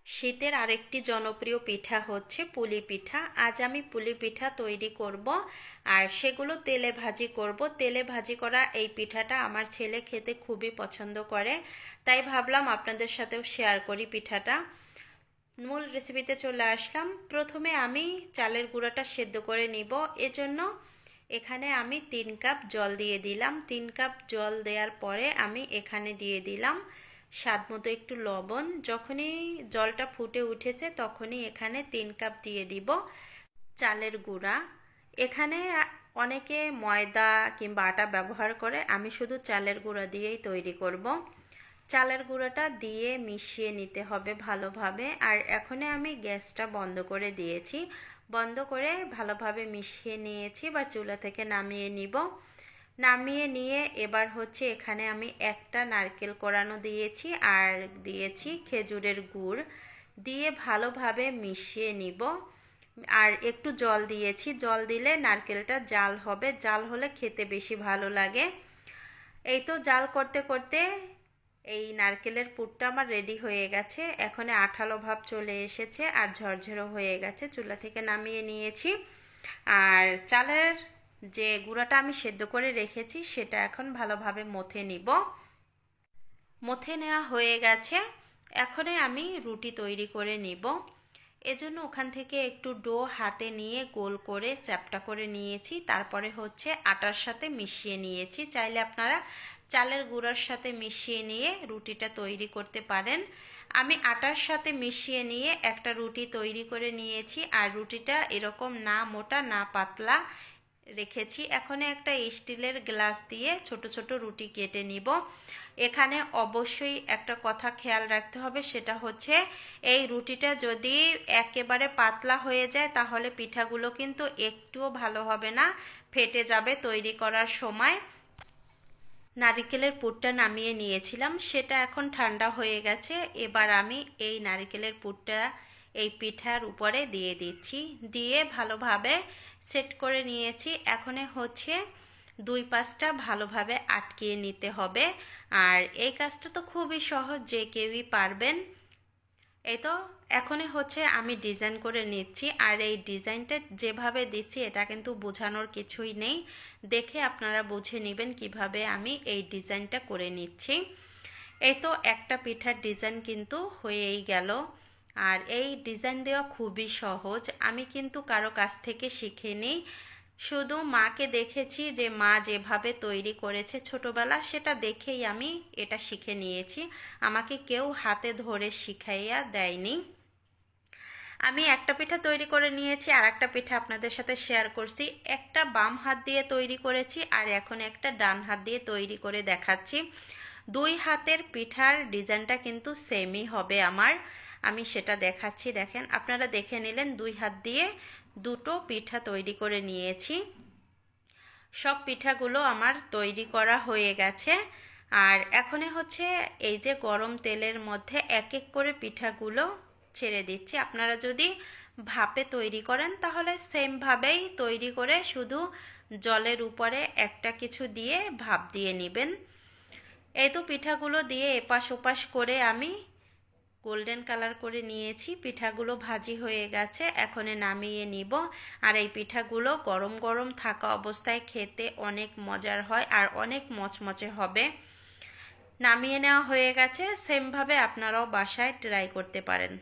শীতের আরেকটি জনপ্রিয় পিঠা হচ্ছে পুলি পিঠা। আজ আমি পুলি পিঠা তৈরি করব আর সেগুলো তেলে ভাজি করব। তেলে ভাজি করা এই পিঠাটা আমার ছেলে খেতে খুবই পছন্দ করে, তাই ভাবলাম আপনাদের সাথেও শেয়ার করি পিঠাটা। মূল রেসিপিতে চলে আসলাম। প্রথমে আমি চালের গুঁড়াটা সেদ্ধ করে নিব। এজন্য এখানে আমি 3 কাপ জল দিয়ে দিলাম। 3 কাপ জল দেওয়ার পরে আমি এখানে দিয়ে দিলাম স্বাদ মতো একটু লবণ। যখনই জলটা ফুটে উঠেছে তখনই এখানে 3 কাপ দিয়ে দিব চালের গুঁড়া। এখানে অনেকে ময়দা কিংবা আটা ব্যবহার করে, আমি শুধু চালের গুঁড়া দিয়েই তৈরি করব। চালের গুঁড়োটা দিয়ে মিশিয়ে নিতে হবে ভালোভাবে। আর এখন আমি গ্যাসটা বন্ধ করে দিয়েছি। বন্ধ করে ভালোভাবে মিশিয়ে নিয়েছি, বা চুলা থেকে নামিয়ে নিব। নামিয়ে নিয়ে এবার হচ্ছে এখানে আমি একটা নারকেল কোড়ানো দিয়েছি আর দিয়েছি খেজুরের গুড়, দিয়ে ভালোভাবে মিশিয়ে নিব। আর একটু জল দিয়েছি, জল দিলে নারকেলটা জাল হবে, জাল হলে খেতে বেশি ভালো লাগে। এই তো জাল করতে করতে এই নারকেলের পুরটা আমার রেডি হয়ে গেছে। এখন আঠালো ভাব চলে এসেছে আর ঝরঝরো হয়ে গেছে। চুলা থেকে নামিয়ে নিয়েছি। আর চালের যে গুঁড়াটা আমি সেদ্ধ করে রেখেছি সেটা এখন ভালোভাবে মথে নিব। মথে নেওয়া হয়ে গেছে। এখন আমি রুটি তৈরি করে নিব। এজন্য ওখান থেকে একটু ডো হাতে নিয়ে গোল করে চ্যাপটা করে নিয়েছি। তারপরে হচ্ছে আটার সাথে মিশিয়ে নিয়েছি। চাইলে আপনারা চালের গুঁড়ার সাথে মিশিয়ে নিয়ে রুটিটা তৈরি করতে পারেন। আমি আটার সাথে মিশিয়ে নিয়ে একটা রুটি তৈরি করে নিয়েছি। আর রুটিটা এরকম না মোটা না পাতলা রেখেছি। এখন একটা স্টিলের গ্লাস দিয়ে ছোট ছোট রুটি কেটে নিব। এখানে অবশ্যই একটা কথা খেয়াল রাখতে হবে, সেটা হচ্ছে এই রুটিটা যদি একেবারে পাতলা হয়ে যায় তাহলে পিঠাগুলো কিন্তু একটুও ভালো হবে না, ফেটে যাবে তৈরি করার সময়। নারিকেলের পুরটা নামিয়ে নিয়েছিলাম, সেটা এখন ঠান্ডা হয়ে গেছে। এবার আমি এই নারিকেলের পুরটা এই পিঠার উপরে দিয়ে দিচ্ছি, দিয়ে ভালোভাবে সেট করে নিয়েছি। এখন হচ্ছে 2 পাশটা ভালোভাবে আটকিয়ে নিতে হবে। আর এই কাজটা তো খুবই সহজ, যে কেউই পারবেন। এই তো এখন হচ্ছে আমি ডিজাইন করে নিচ্ছি। আর এই ডিজাইনটা যেভাবে দিচ্ছি এটা কিন্তু বোঝানোর কিছুই নেই, দেখে আপনারা বুঝে নেবেন কিভাবে আমি এই ডিজাইনটা করে নিচ্ছি। এই তো একটা পিঠার ডিজাইন কিন্তু হয়েই গেল। আর এই ডিজাইন দেওয়া খুবই সহজ, আমি কিন্তু কারো কাছ থেকে শিখিনি, শুধু মাকে দেখেছি যে মা যেভাবে তৈরি করেছে ছোটবেলা, সেটা দেখেই আমি এটা শিখে নিয়েছি। আমাকে কেউ হাতে ধরে শিখাইয়া দেয়নি। আমি একটা পিঠা তৈরি করে নিয়েছি, আর একটা পিঠা আপনাদের সাথে শেয়ার করছি। একটা বাম হাত দিয়ে তৈরি করেছি আর এখন একটা ডান হাত দিয়ে তৈরি করে দেখাচ্ছি। 2 হাতের পিঠার ডিজাইনটা কিন্তু সেমই হবে আমার। আমি সেটা দেখাচ্ছি, দেখেন, আপনারা দেখে নিলেন। 2 হাত দিয়ে দুটো পিঠা তৈরি করে নিয়েছি। সব পিঠাগুলো আমার তৈরি করা হয়ে গেছে। আর এখন হচ্ছে এই যে গরম তেলের মধ্যে এক এক করে পিঠাগুলো ছেড়ে দিচ্ছি। আপনারা যদি ভাপে তৈরি করেন তাহলে সেমভাবেই তৈরি করে শুধু জলের উপরে একটা কিছু দিয়ে ভাপ দিয়ে নেবেন। এই তো পিঠাগুলো দিয়ে এপাশ ওপাশ করে আমি গোল্ডেন কালার করে নিয়েছি। পিঠাগুলো ভাজি হয়ে গেছে, এখন নামিয়ে নিব। আর এই পিঠাগুলো গরম গরম থাকা অবস্থায় খেতে অনেক মজার হয় আর অনেক মচমচে হবে। নামিয়ে নেওয়া হয়ে গেছে। সেমভাবে আপনারাও বাসায় ট্রাই করতে পারেন।